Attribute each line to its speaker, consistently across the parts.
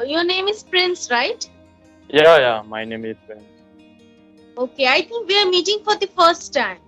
Speaker 1: your name is Prince, right?
Speaker 2: Yeah, my name is Prince.
Speaker 1: Okay, I think we are meeting for the first time.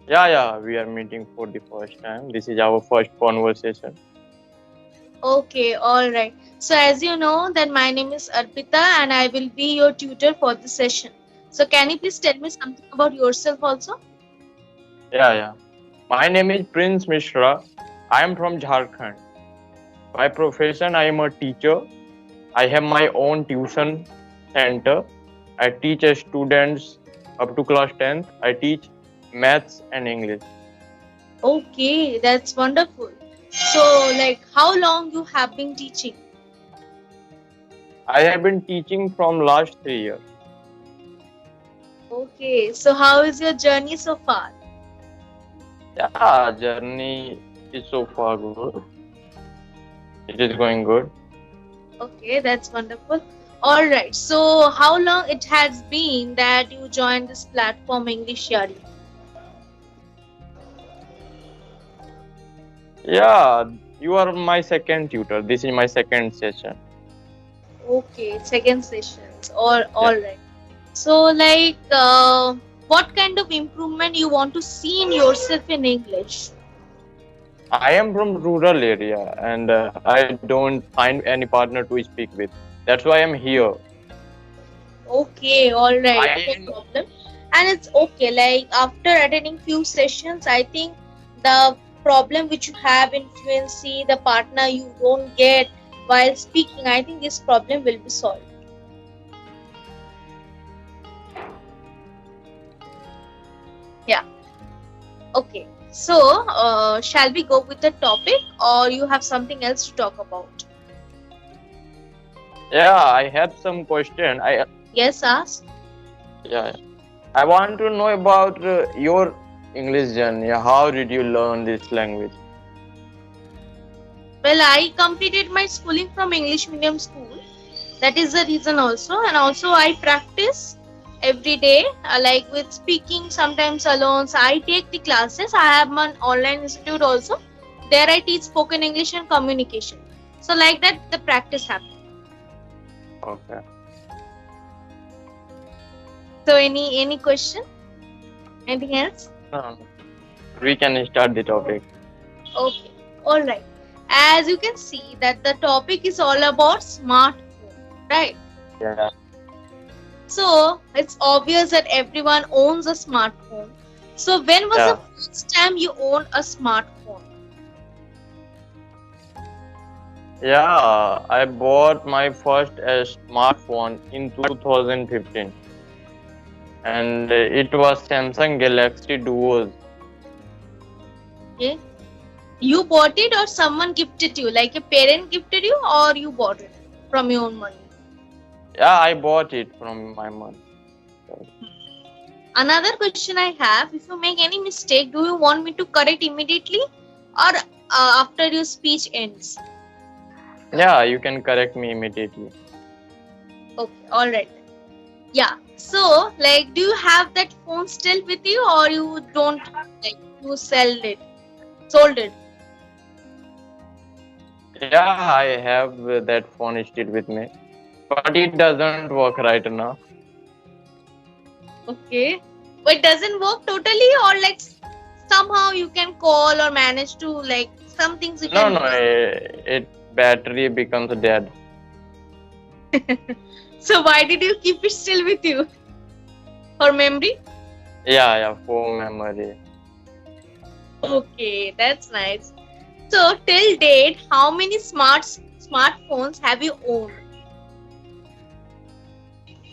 Speaker 2: Yeah, we are meeting for the first time. This is our first conversation.
Speaker 1: Okay, all right. So as you know that my name is Arpita and I will be your tutor for the session. So can you please tell me something about yourself also?
Speaker 2: Yeah. My name is Prince Mishra. I am from Jharkhand. By profession, I am a teacher. I have my own tuition center. I teach students up to class 10th. I teach maths and English.
Speaker 1: Okay, that's wonderful. So like how long you have been teaching?
Speaker 2: I have been teaching from last 3 years.
Speaker 1: Okay, so how is your journey so far?
Speaker 2: Yeah, journey is so far good. It is going good.
Speaker 1: Okay, that's wonderful. All right. So, how long it has been that you joined this platform English Yari?
Speaker 2: Yeah, you are my second tutor. This is my second session.
Speaker 1: Okay, second sessions. All
Speaker 2: Yeah.
Speaker 1: right. So, like, what kind of improvement you want to see in yourself in English?
Speaker 2: I am from rural area and I don't find any partner to speak with. That's why I'm here.
Speaker 1: Okay, all right, no
Speaker 2: I
Speaker 1: problem. And it's okay. Like after attending few sessions, I think the problem which you have in fluency, the partner you don't get while speaking, I think this problem will be solved. Yeah. Okay. So, shall we go with the topic, or you have something else to talk about?
Speaker 2: yeah, I have some question.
Speaker 1: Yes, ask.
Speaker 2: Yeah, I want to know about your English journey. How did you learn this language?
Speaker 1: Well, I completed my schooling from English medium school. That is the reason also, and also I practice every day, like with speaking sometimes alone. So I take the classes. I have an online institute also. There I teach spoken English and communication. So like that, the practice happens.
Speaker 2: Okay.
Speaker 1: So any question? Anything else?
Speaker 2: No, we can start the topic.
Speaker 1: Okay, all right. As you can see that the topic is all about smartphone, right?
Speaker 2: Yeah.
Speaker 1: So it's obvious that everyone owns a smartphone. So when was the
Speaker 2: Yeah.
Speaker 1: first time you owned a smartphone?
Speaker 2: Yeah, I bought my first smartphone in 2015 and it was Samsung Galaxy Duos.
Speaker 1: Okay. You bought it or someone gifted you? Like a parent gifted you or you bought it from your own money?
Speaker 2: Yeah, I bought it from my mom.
Speaker 1: Another question I have, if you make any mistake, do you want me to correct immediately or after your speech ends?
Speaker 2: Yeah, you can correct me immediately.
Speaker 1: Okay, alright. Yeah. So, like, do you have that phone still with you or you don't, like, you sold it?
Speaker 2: Yeah, I have that phone still with me, but it doesn't work right now.
Speaker 1: Okay. But it doesn't work totally or like somehow you can call or manage to like some things you
Speaker 2: No,
Speaker 1: can
Speaker 2: no,
Speaker 1: use.
Speaker 2: it battery becomes dead.
Speaker 1: So why did you keep it still with you? For memory?
Speaker 2: Yeah, for memory.
Speaker 1: Okay, that's nice. So till date, how many smartphones have you owned?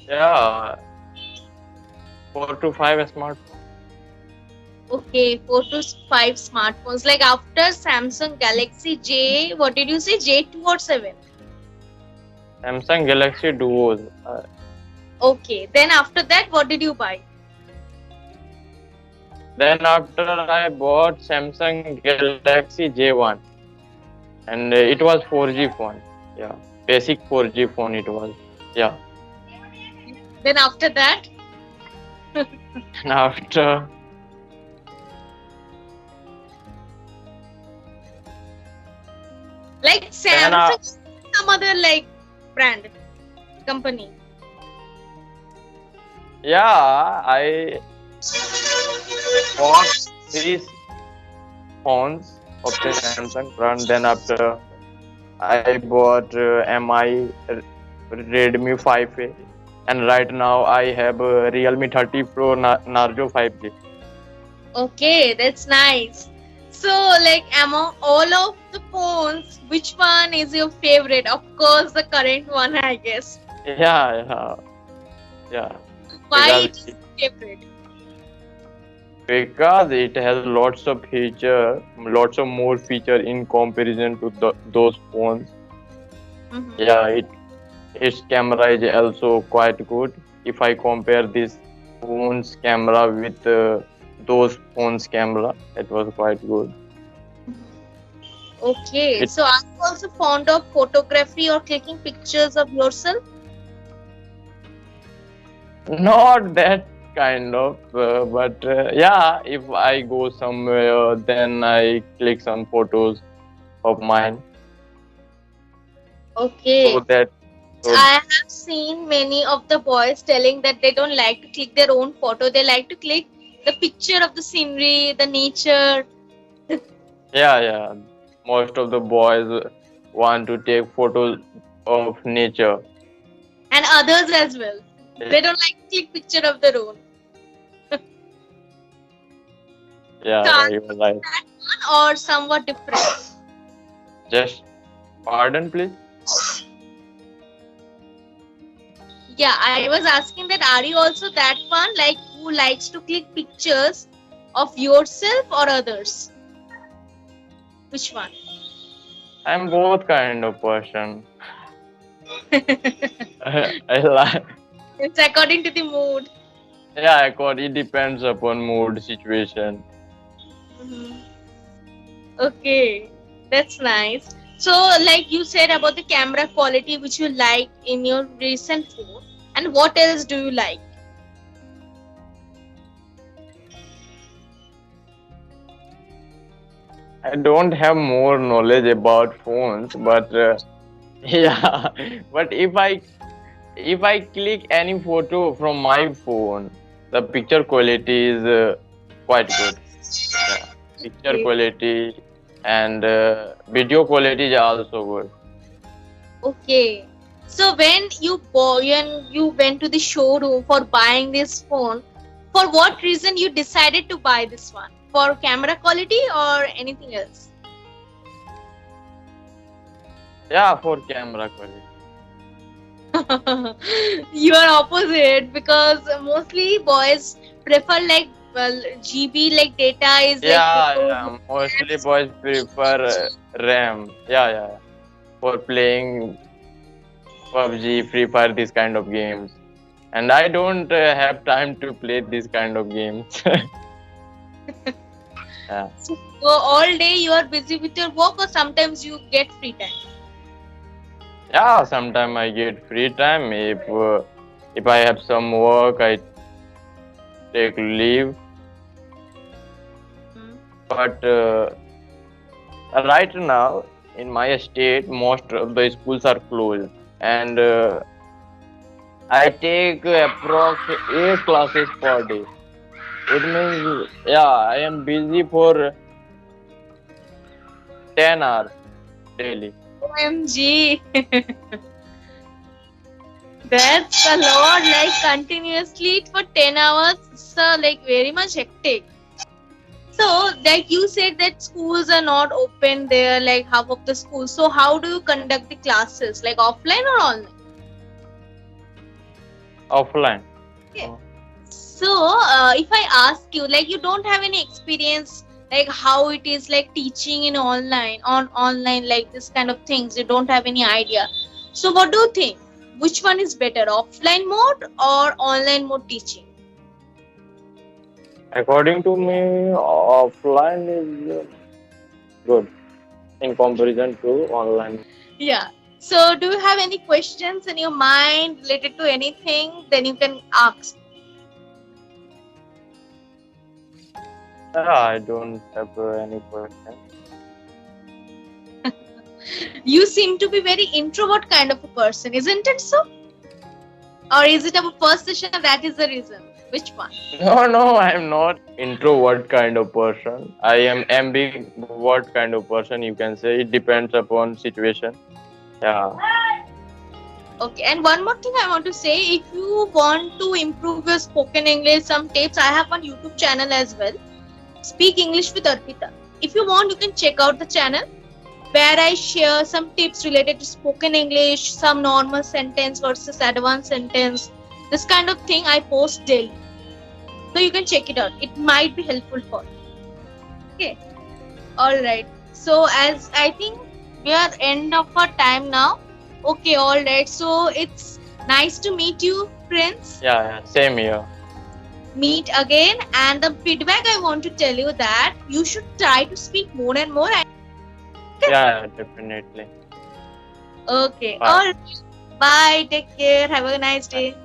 Speaker 2: Yeah, 4 to 5 smartphone.
Speaker 1: Okay, 4 to 5 smartphones. Like after Samsung Galaxy J, what did you say? J2 or 7?
Speaker 2: Samsung Galaxy Duos.
Speaker 1: Okay, then after that, what did you buy?
Speaker 2: Then after I bought Samsung Galaxy J1 and it was 4G phone. Yeah, basic 4G phone it was. Yeah,
Speaker 1: Then after that,
Speaker 2: and after
Speaker 1: like
Speaker 2: then
Speaker 1: Samsung, some other like brand company?
Speaker 2: Yeah, I bought three phones of the Samsung brand. Then after I bought Redmi 5A, and right now I have a Realme 30 Pro Narzo 5G.
Speaker 1: Okay, that's nice. So, like among all of the phones, which one is your favorite? Of course, the current one, I guess.
Speaker 2: Yeah, yeah, yeah.
Speaker 1: Why
Speaker 2: Because
Speaker 1: it is favorite?
Speaker 2: because it has lots of feature, lots of more feature in comparison to those phones.
Speaker 1: Mhm.
Speaker 2: Yeah, its camera is also quite good. If I compare this phone's camera with those phones camera, it was quite good.
Speaker 1: Okay,
Speaker 2: It
Speaker 1: so are you also fond of photography or clicking pictures of yourself?
Speaker 2: not that kind of, but yeah, if I go somewhere, then I click some photos of mine.
Speaker 1: Okay,
Speaker 2: So that so
Speaker 1: I have seen many of the boys telling that they don't like to click their own photo. They like to click the picture of the scenery, the nature,
Speaker 2: yeah, yeah. Most of the boys want to take photos of nature.
Speaker 1: and others as well. They don't like to click picture of their own. So
Speaker 2: Yeah,
Speaker 1: are
Speaker 2: yeah,
Speaker 1: you
Speaker 2: you are
Speaker 1: also
Speaker 2: right.
Speaker 1: that one or somewhat different?
Speaker 2: Just pardon, please.
Speaker 1: Yeah, I was asking that are you also that one like who likes to click pictures of yourself or others? Which one?
Speaker 2: I'm both kind of person. I like.
Speaker 1: It's according to the mood.
Speaker 2: Yeah, it depends upon mood situation.
Speaker 1: Mhm. Okay, that's nice. So, like you said about the camera quality which you like in your recent phone, and what else do you like?
Speaker 2: I don't have more knowledge about phones, but yeah, but if I click any photo from my phone, the picture quality is quite good. Yeah, picture
Speaker 1: Okay.
Speaker 2: quality and video quality is also good.
Speaker 1: Okay. So when you went to the showroom for buying this phone, for what reason you decided to buy this one? For camera quality or anything else?
Speaker 2: Yeah, for camera quality.
Speaker 1: You are opposite because mostly boys prefer like well GB like data is like
Speaker 2: Yeah,
Speaker 1: more
Speaker 2: yeah. Mostly boys prefer RAM. Yeah, yeah, yeah. For playing PUBG, Free Fire, this kind of games. And I don't have time to play this kind of games. Yeah.
Speaker 1: so all day you are busy with your work or sometimes you get free time.
Speaker 2: Yeah, sometimes I get free time. If I have some work, I take leave.
Speaker 1: Hmm.
Speaker 2: But right now, in my state, most of the schools are closed. And I take approx 8 classes per day. It means, yeah, I am busy for 10 hours daily.
Speaker 1: OMG. That's a lot, like continuously for 10 hours. It's like very much hectic. So, like you said that schools are not open there, like half of the schools. So, how do you conduct the classes, like offline or online?
Speaker 2: Offline.
Speaker 1: Okay.
Speaker 2: Uh,
Speaker 1: So, if I ask you, like you don't have any experience, like how it is like teaching in online, like this kind of things, you don't have any idea. So, what do you think? Which one is better, offline mode or online mode teaching?
Speaker 2: According to me, offline is good in comparison to online.
Speaker 1: Yeah. So, do you have any questions in your mind related to anything? Then you can ask.
Speaker 2: Yeah, I don't have any question.
Speaker 1: You seem to be very introvert kind of a person, isn't it so? Or is it our first session that is the reason? Which one?
Speaker 2: No, I'm not introvert kind of person. I am ambivert kind of person, you can say. It depends upon situation. Yeah.
Speaker 1: Okay, and one more thing I want to say, if you want to improve your spoken English, some tips, I have one YouTube channel as well, Speak English with Arpita. If you want, you can check out the channel where I share some tips related to spoken English, some normal sentence versus advanced sentence, this kind of thing I post daily. So you can check it out. It might be helpful for you. Okay. Alright. So as I think we are end of our time now. Okay, alright. So it's nice to meet you, Prince.
Speaker 2: Yeah, same here.
Speaker 1: Meet again. And the feedback I want to tell you that you should try to speak more and more.
Speaker 2: Yeah, definitely.
Speaker 1: Okay.
Speaker 2: Bye.
Speaker 1: Alright. Bye. Take care. Have a nice day.